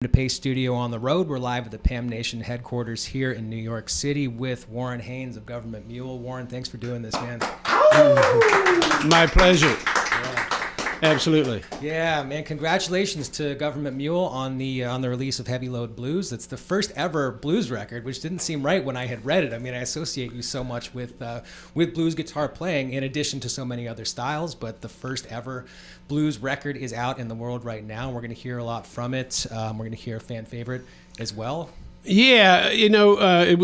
To Pay Studio on the road. We're live at the Pamnation headquarters here in New York City with Warren Haynes of Gov't Mule. Warren, thanks for doing this, man. My pleasure. Yeah. Absolutely. Yeah, man. Congratulations to Gov't Mule on the release of Heavy Load Blues. It's the first ever blues record, which didn't seem right when I had read it. I mean, I associate you so much with blues guitar playing, in addition to so many other styles. But the first ever blues record is out in the world right now. We're going to hear a lot from it. We're going to hear a fan favorite as well. Yeah, you know, it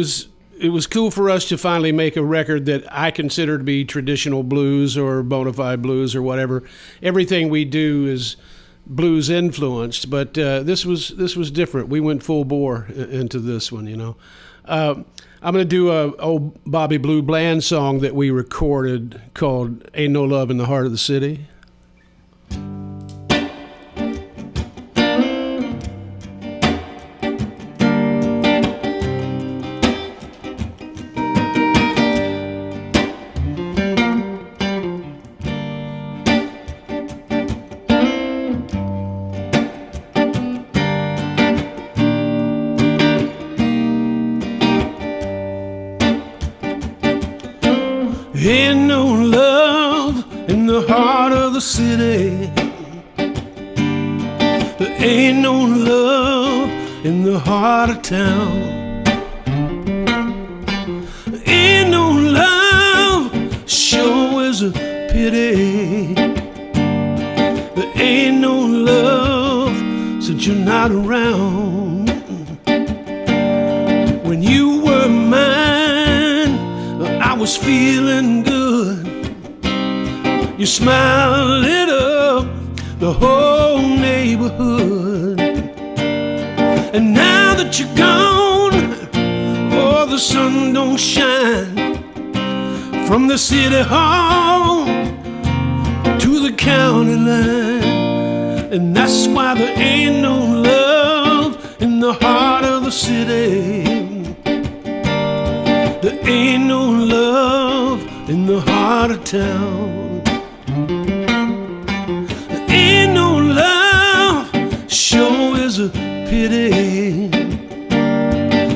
was cool for us to finally make a record that I consider to be traditional blues or bona fide blues or whatever. Everything we do is blues influenced, but this was different. We went full bore into this one, you know. I'm going to do a old Bobby Blue Bland song that we recorded called "Ain't No Love in the Heart of the City." Ain't no love in the heart of the city. There ain't no love in the heart of town. There ain't no love, sure is a pity. There ain't no love since you're not around. When you were mine, I was feeling good. Your smile lit up the whole neighborhood. And now that you're gone, oh, the sun don't shine. From the city hall to the county line. And that's why there ain't no love in the heart of the city. There ain't no love in the heart of town. There ain't no love, sure is a pity.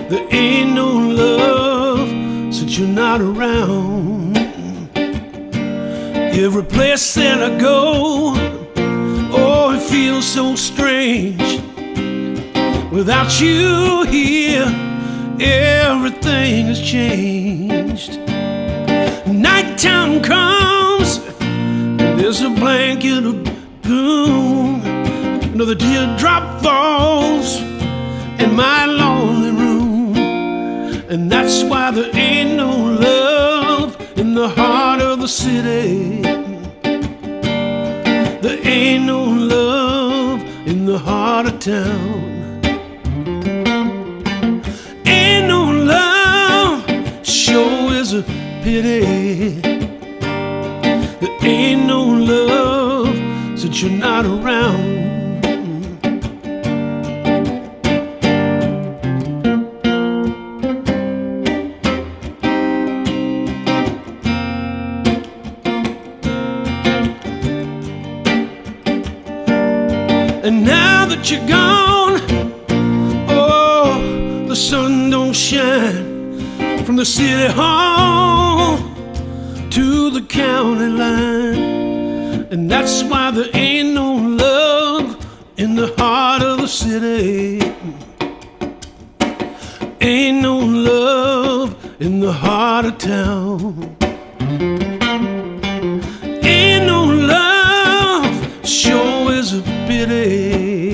There ain't no love since you're not around. Every place that I go, oh, it feels so strange. Without you here, everything has changed. Nighttime comes, and there's a blanket of gloom. Another teardrop falls in my lonely room. And that's why there ain't no love in the heart of the city. There ain't no love in the heart of town. Sure is a pity. There ain't no love since you're not around. And now that you're gone, oh, the sun don't shine. From the city hall to the county line. And that's why there ain't no love in the heart of the city. Ain't no love in the heart of town. Ain't no love, sure is a pity.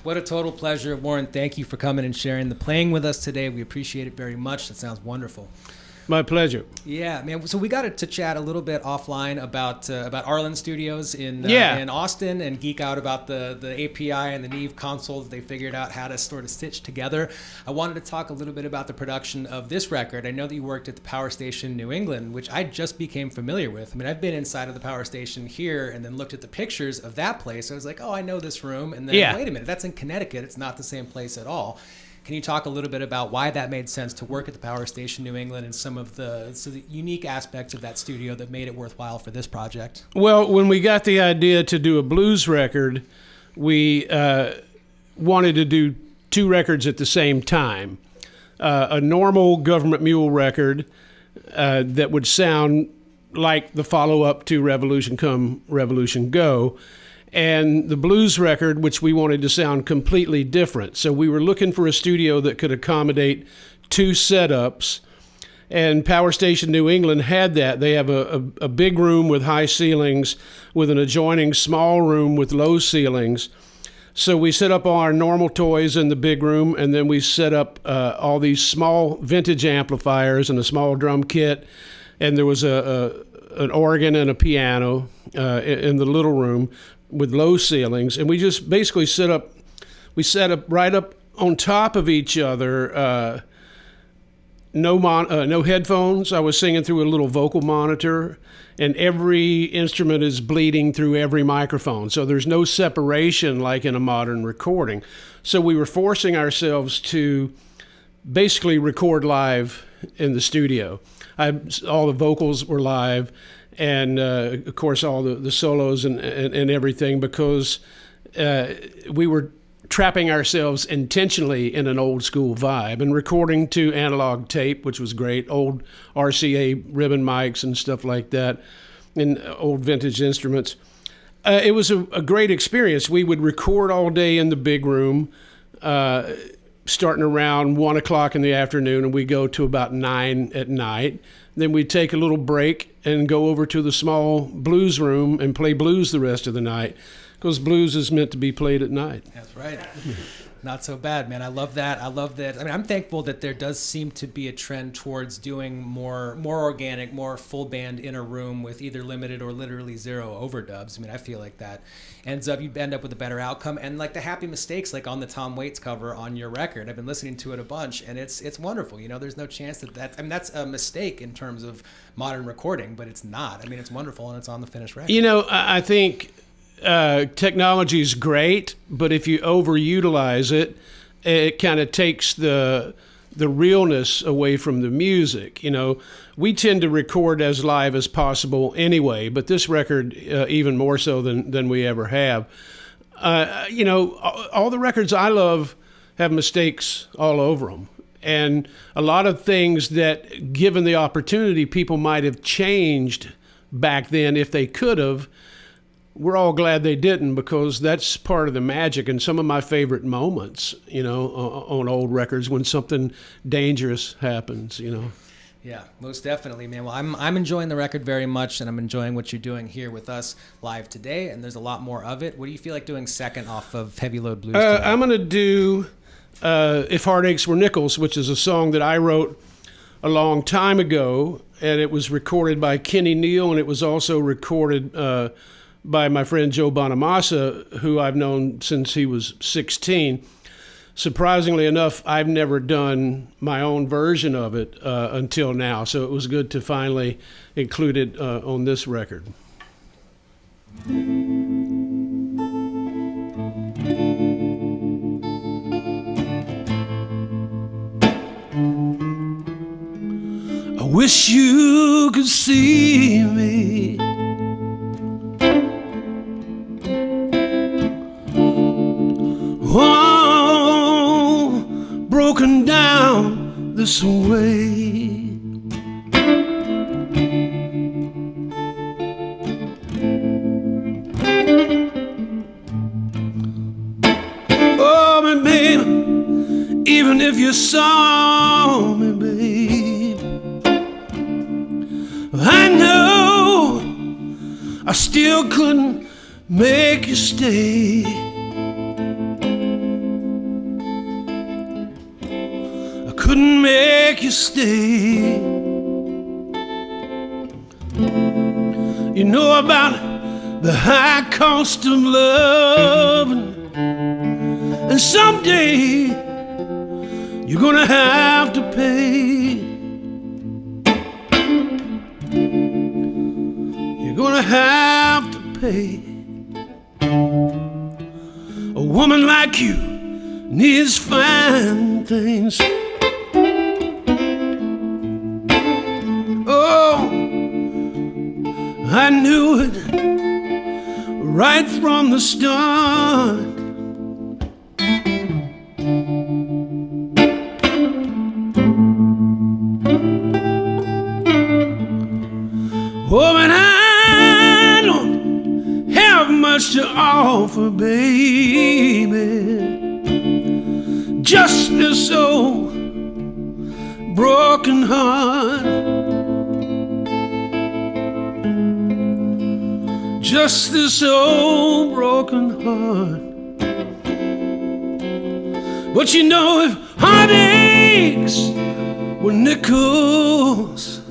What a total pleasure. Warren, thank you for coming and sharing the playing with us today. We appreciate it very much. That sounds wonderful. My pleasure. Yeah, man. So we got to chat a little bit offline about Arlen Studios in Austin, and geek out about the API and the Neve console that they figured out how to sort of stitch together. I wanted to talk a little bit about the production of this record. I know that you worked at the Power Station New England, which I just became familiar with. I mean, I've been inside of the Power Station here and then looked at the pictures of that place. I was like, oh, I know this room. And then wait a minute, that's in Connecticut. It's not the same place at all. Can you talk a little bit about why that made sense to work at the Power Station New England and some of the unique aspects of that studio that made it worthwhile for this project? Well, when we got the idea to do a blues record, we wanted to do 2 records at the same time. A normal Gov't Mule record that would sound like the follow-up to Revolution Come, Revolution Go, and the blues record, which we wanted to sound completely different. So we were looking for a studio that could accommodate 2 setups, and Power Station New England had that. They have a big room with high ceilings with an adjoining small room with low ceilings. So we set up all our normal toys in the big room, and then we set up all these small vintage amplifiers and a small drum kit, and there was an organ and a piano in the little room with low ceilings, and we just basically set up right up on top of each other. No headphones. I was singing through a little vocal monitor, and every instrument is bleeding through every microphone. So there's no separation like in a modern recording. So we were forcing ourselves to basically record live in the studio. All the vocals were live, and of course all the solos and everything, because we were trapping ourselves intentionally in an old school vibe and recording to analog tape, which was great, old RCA ribbon mics and stuff like that, and old vintage instruments. It was a great experience. We would record all day in the big room, starting around 1 o'clock in the afternoon, and we go to about 9 at night. Then we'd take a little break and go over to the small blues room and play blues the rest of the night, because blues is meant to be played at night. That's right. Not so bad, man. I love that. I love that. I mean, I'm thankful that there does seem to be a trend towards doing more organic, more full band in a room with either limited or literally 0 overdubs. I mean, I feel like that you end up with a better outcome. And like the happy mistakes, like on the Tom Waits cover on your record, I've been listening to it a bunch, and it's wonderful. You know, there's no chance that I mean, that's a mistake in terms of modern recording, but it's not. I mean, it's wonderful, and it's on the finished record. You know, I think technology is great, but if you overutilize it, it kind of takes the realness away from the music. You know, we tend to record as live as possible anyway, but this record even more so than we ever have. You know, all the records I love have mistakes all over them, and a lot of things that, given the opportunity, people might have changed back then if they could have. We're all glad they didn't, because that's part of the magic and some of my favorite moments, you know, on old records, when something dangerous happens, you know. Yeah, most definitely, man. Well, I'm enjoying the record very much, and I'm enjoying what you're doing here with us live today, and there's a lot more of it. What do you feel like doing second off of Heavy Load Blues today? I'm going to do If Heartaches Were Nickels, which is a song that I wrote a long time ago, and it was recorded by Kenny Neal, and it was also recorded by my friend Joe Bonamassa, who I've known since he was 16. Surprisingly enough, I've never done my own version of it until now, so it was good to finally include it on this record. I wish you could see me. Oh, broken down this way. Oh, my baby, even if you saw me, babe, I know I still couldn't make you stay. Couldn't make you stay. You know about the high cost of love, and someday you're gonna have to pay. You're gonna have to pay. A woman like you needs fine things. Oh, I knew it right from the start. Oh, but I don't have much to offer, baby. Just this old broken heart. Just this old broken heart. But you know, if heartaches were nickels,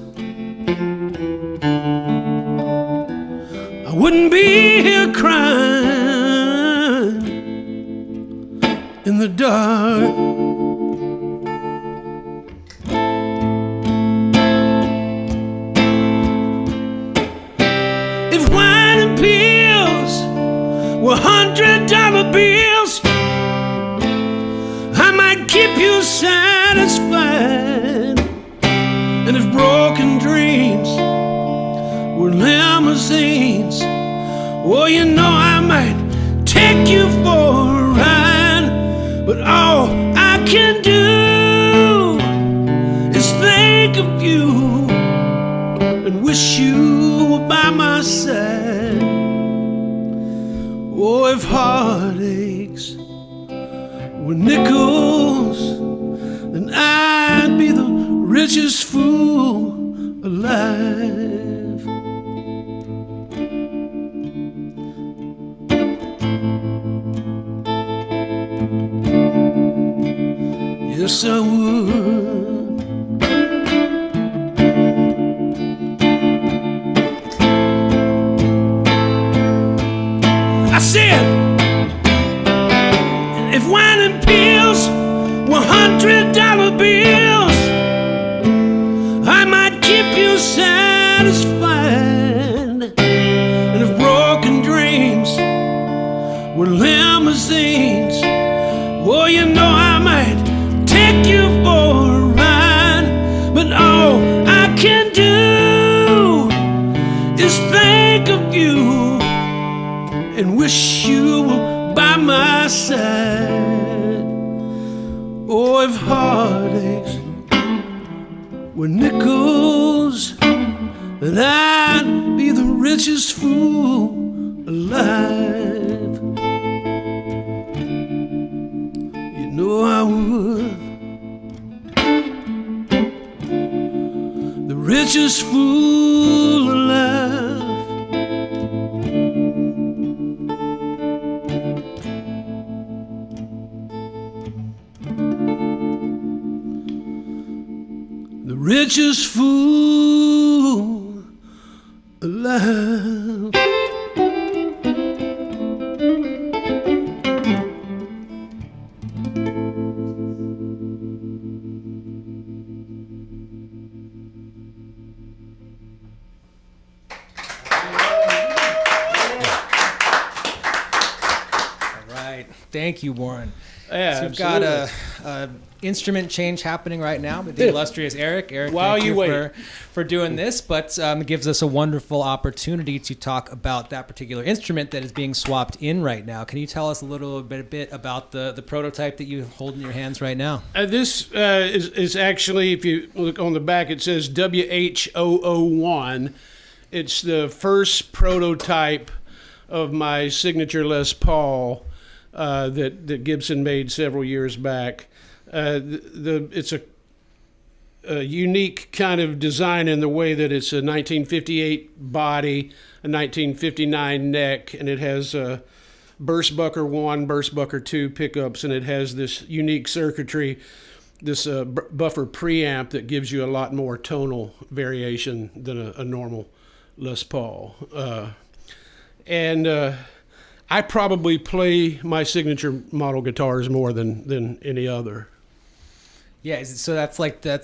I wouldn't be here crying in the dark. If wine and pills were $100 bills, I might keep you satisfied. And if broken dreams were limousines, well, you know I might take you for a ride. But all I can do is think of you and wish you were by my side. Oh, if heartaches were nickels, then I'd be the richest fool alive. Yes, I would. I said, if wine and pills were $100 bills, I might keep you satisfied. And if broken dreams were limousines, well, you know I might take you for a ride. But all I can do is think of you and wish you were by my side. Oh, if heartaches were nickels, then I'd be the richest fool alive. You know I would. The richest fool alive. The richest fool alive. Thank you, Warren. Yeah, so we've got a instrument change happening right now with the illustrious Eric. While thank you wait for doing this, but it gives us a wonderful opportunity to talk about that particular instrument that is being swapped in right now. Can you tell us a little bit about the prototype that you hold in your hands right now? This is actually, if you look on the back, it says WH001. It's the first prototype of my signature Les Paul that Gibson made several years back. It's a unique kind of design in the way that it's a 1958 body, a 1959 neck, and it has Burstbucker 1, Burstbucker 2 pickups, and it has this unique circuitry, this buffer preamp that gives you a lot more tonal variation than a normal Les Paul. And I probably play my signature model guitars more than any other. Yeah, so that's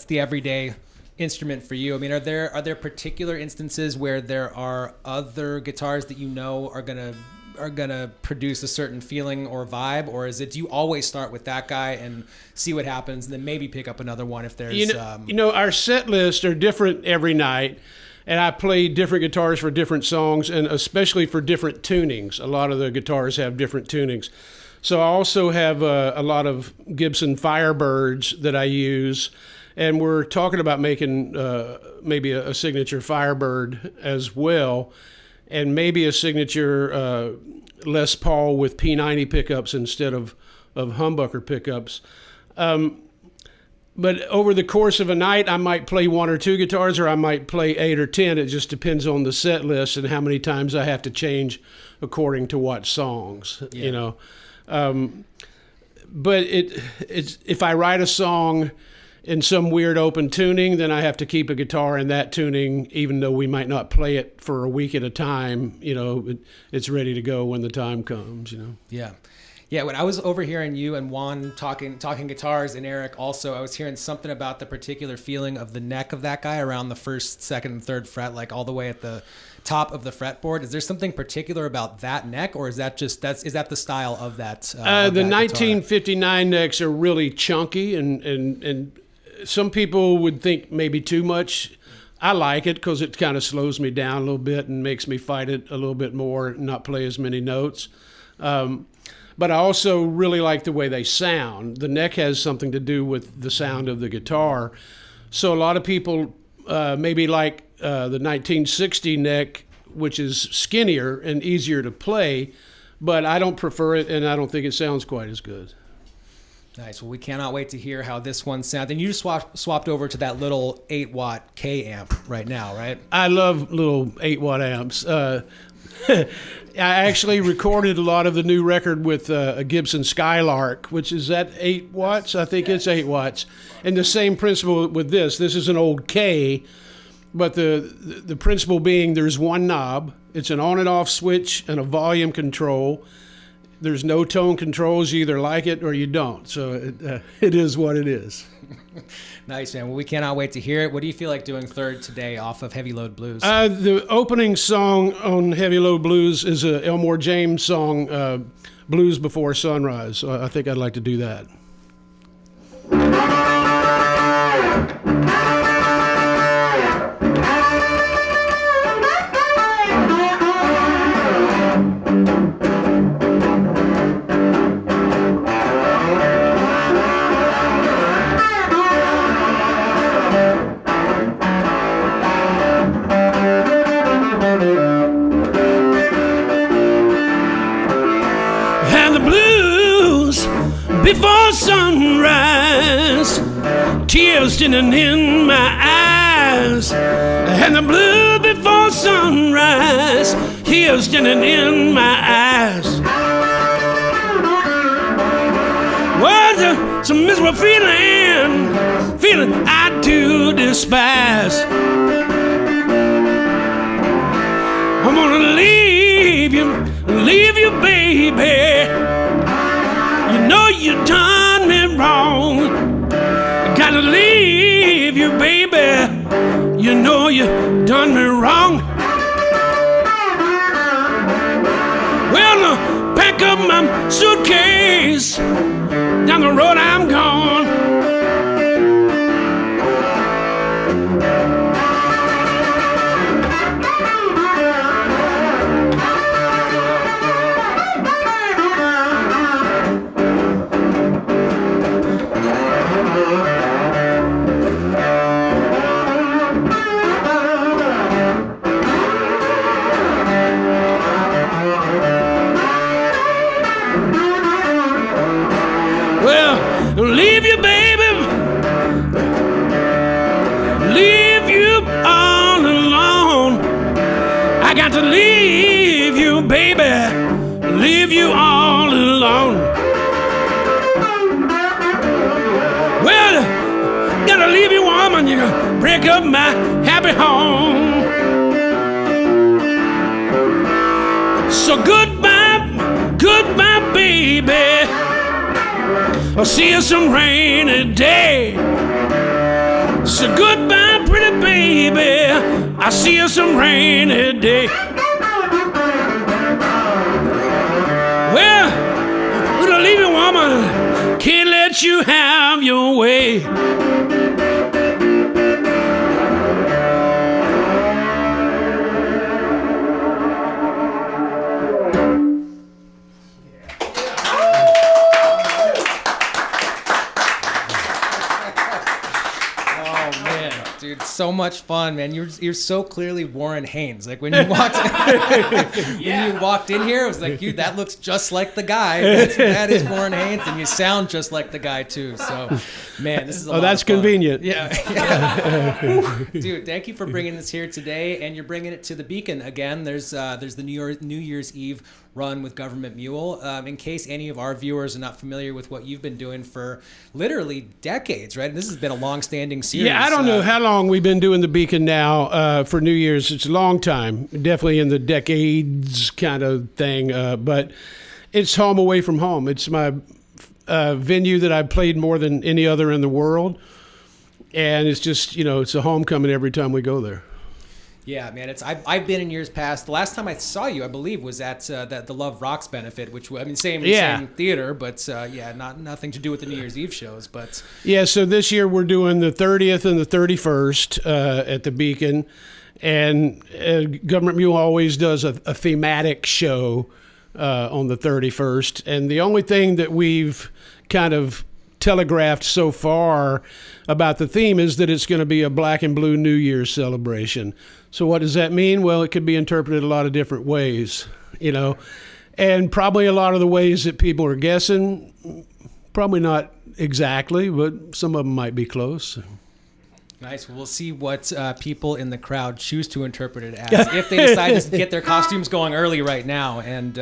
the everyday instrument for you. I mean, are there particular instances where there are other guitars that you know are gonna produce a certain feeling or vibe, or is it, do you always start with that guy and see what happens, and then maybe pick up another one if there's our set lists are different every night, and I play different guitars for different songs, and especially for different tunings. A lot of the guitars have different tunings. So I also have a lot of Gibson Firebirds that I use, and we're talking about making maybe a signature Firebird as well, and maybe a signature Les Paul with P90 pickups instead of humbucker pickups. But over the course of a night, I might play one or two guitars, or I might play 8 or 10. It just depends on the set list and how many times I have to change according to what songs, But it's if I write a song in some weird open tuning, then I have to keep a guitar in that tuning, even though we might not play it for a week at a time. It's ready to go when the time comes. Yeah. Yeah, when I was overhearing you and Juan talking guitars, and Eric also, I was hearing something about the particular feeling of the neck of that guy around the first, second, and third fret, like all the way at the top of the fretboard. Is there something particular about that neck, or is that the style of that? The 1959 necks are really chunky, and some people would think maybe too much. I like it because it kind of slows me down a little bit and makes me fight it a little bit more and not play as many notes. But I also really like the way they sound. The neck has something to do with the sound of the guitar. So a lot of people maybe like the 1960 neck, which is skinnier and easier to play, but I don't prefer it, and I don't think it sounds quite as good. Nice. Well, we cannot wait to hear how this one sounds. And you just swapped over to that little 8-watt K amp right now, right? I love little 8-watt amps. I actually recorded a lot of the new record with a Gibson Skylark, which is at 8 watts. I think it's 8 watts. And the same principle with this. This is an old K, but the principle being there's one knob. It's an on and off switch and a volume control. There's no tone controls. You either like it or you don't. So it is what it is. Nice, man. Well, we cannot wait to hear it. What do you feel like doing third today off of Heavy Load Blues? The opening song on Heavy Load Blues is a Elmore James song, Blues Before Sunrise. So I think I'd like to do that. Before sunrise, tears standing in my eyes, and the blue before sunrise, tears standing in my eyes. Was some miserable feeling I do despise. I'm gonna leave you, baby. You know you done me wrong. I gotta leave you, baby. You know you done me wrong. Well, pack up my suitcase. Down the road I'm gone. Leave you, baby. Leave you all alone. I got to leave you, baby. Leave you all alone. Well, gotta leave you, woman. You gotta break up my happy home. So goodbye, goodbye, baby. I'll see you some rainy day. So goodbye, pretty baby. I'll see you some rainy day. Well, I'm gonna leave you, woman. Can't let you have your way. Dude, so much fun, man. You're so clearly Warren Haynes. Like when you walked when you walked in here, it was like, dude, that looks just like the guy. That is Warren Haynes, and you sound just like the guy too. So, man, this is a lot that's of fun. Convenient. Yeah. Dude, thank you for bringing this here today, and you're bringing it to the Beacon again. There's the New Year's Eve run with Gov't Mule. In case any of our viewers are not familiar with what you've been doing for literally decades, right? This has been a long-standing series. Yeah, I don't know how long we've been doing the Beacon now for New Year's. It's a long time, definitely in the decades kind of thing, but it's home away from home. It's my venue that I've played more than any other in the world, and it's just, it's a homecoming every time we go there. Yeah, man. I've been in years past. The last time I saw you, I believe, was at the Love Rocks benefit, which same theater, but nothing to do with the New Year's Eve shows. But yeah, so this year we're doing the 30th and the 31st at the Beacon, and Gov't Mule always does a thematic show on the 31st, and the only thing that we've kind of telegraphed so far about the theme is that it's going to be a black and blue New Year's celebration. So what does that mean? Well, it could be interpreted a lot of different ways, and probably a lot of the ways that people are guessing, probably not exactly, but some of them might be close. Nice. Well, we'll see what people in the crowd choose to interpret it as if they decide to get their costumes going early right now. And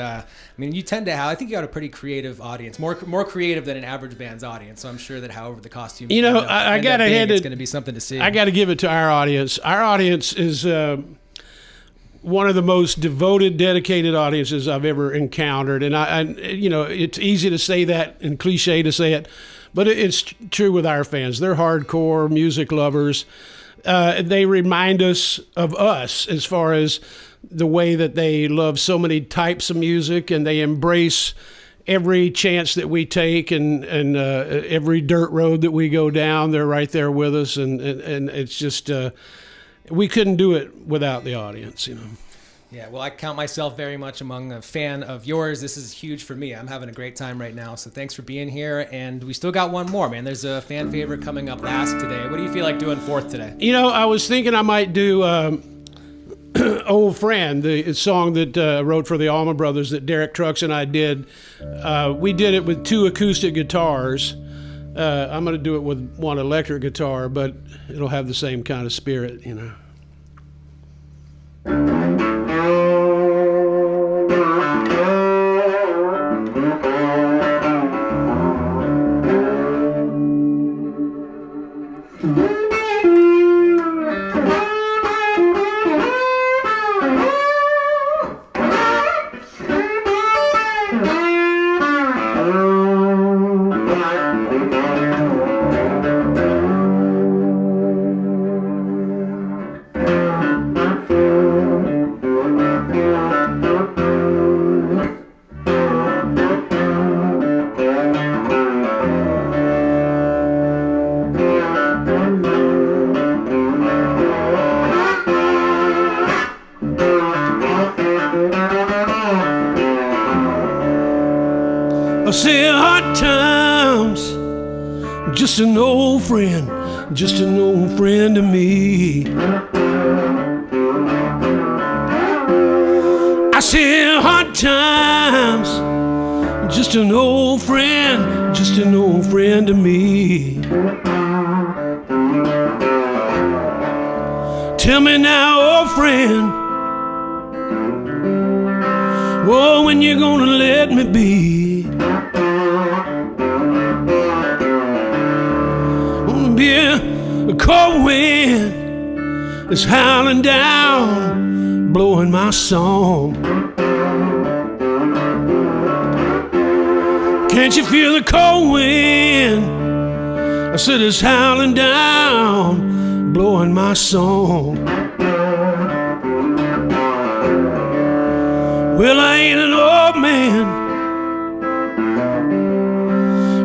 you tend to have, I think you got a pretty creative audience, more creative than an average band's audience. So I'm sure that however the costume, I got to hand it. It's going to be something to see. I got to give it to our audience. Our audience is one of the most devoted, dedicated audiences I've ever encountered. And it's easy to say that and cliche to say it, but it's true with our fans. They're hardcore music lovers. They remind us of us as far as the way that they love so many types of music, and they embrace every chance that we take and every dirt road that we go down. They're right there with us, and it's just we couldn't do it without the audience, Yeah, well, I count myself very much among a fan of yours. This is huge for me. I'm having a great time right now, so thanks for being here. And we still got one more, man. There's a fan favorite coming up last today. What do you feel like doing fourth today? I was thinking I might do Old Friend, the song that I wrote for the Allman Brothers that Derek Trucks and I did. We did it with 2 acoustic guitars. I'm going to do it with 1 electric guitar, but it'll have the same kind of spirit, I say hard times, just an old friend to me. I say hard times, just an old friend to me. Tell me now, old friend, oh, when you gonna let me be? A cold wind is howling down, blowing my song. Can't you feel the cold wind? I said it's howling down, blowing my song. Well, I ain't an old man,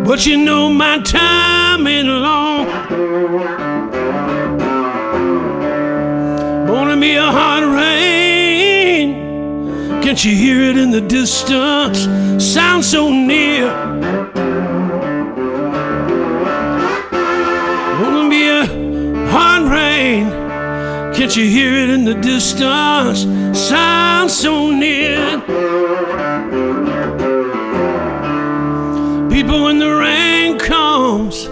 but you know my time ain't long. Gonna be a hard rain. Can't you hear it in the distance? Sounds so near. Gonna be a hard rain. Can't you hear it in the distance? Sounds so near. People, when the rain comes,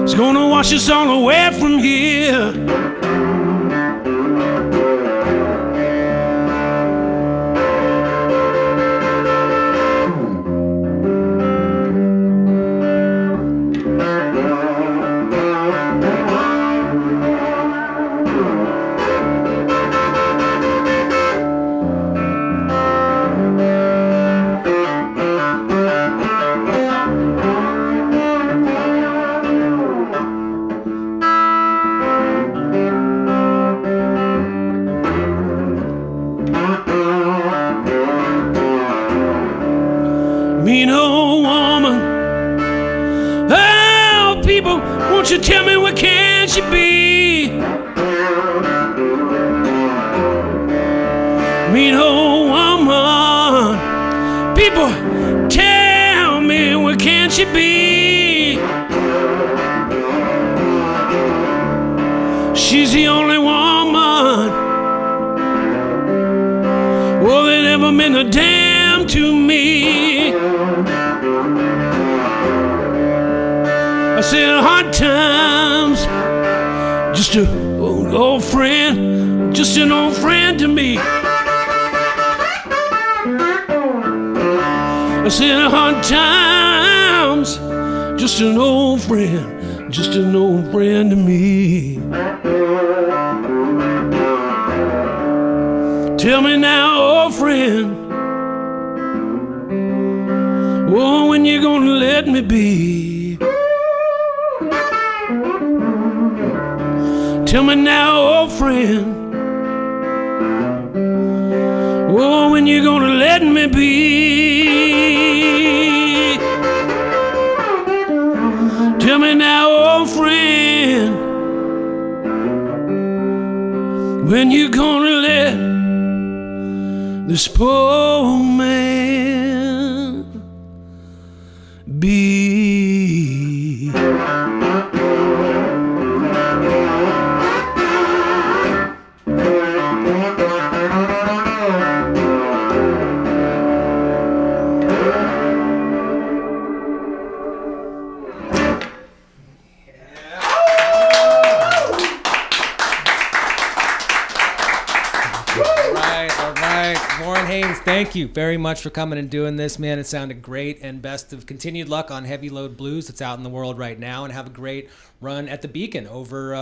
it's gonna wash us all away from here. Mean old woman, oh people, won't you tell me where can she be? Mean old woman, people, tell me where can she be? She's the only woman, well, that ever meant a damn to me. I said hard times, just an old friend, just an old friend to me. I said hard times, just an old friend, just an old friend to me. Tell me now, old friend, oh, when you gonna let me be? Tell me now, old friend, oh, when you gonna let me be? Tell me now, old friend, when you gonna let this poor man be? Warren Haynes, thank you very much for coming and doing this, man. It sounded great, and best of continued luck on Heavy Load Blues that's out in the world right now, and have a great run at the Beacon over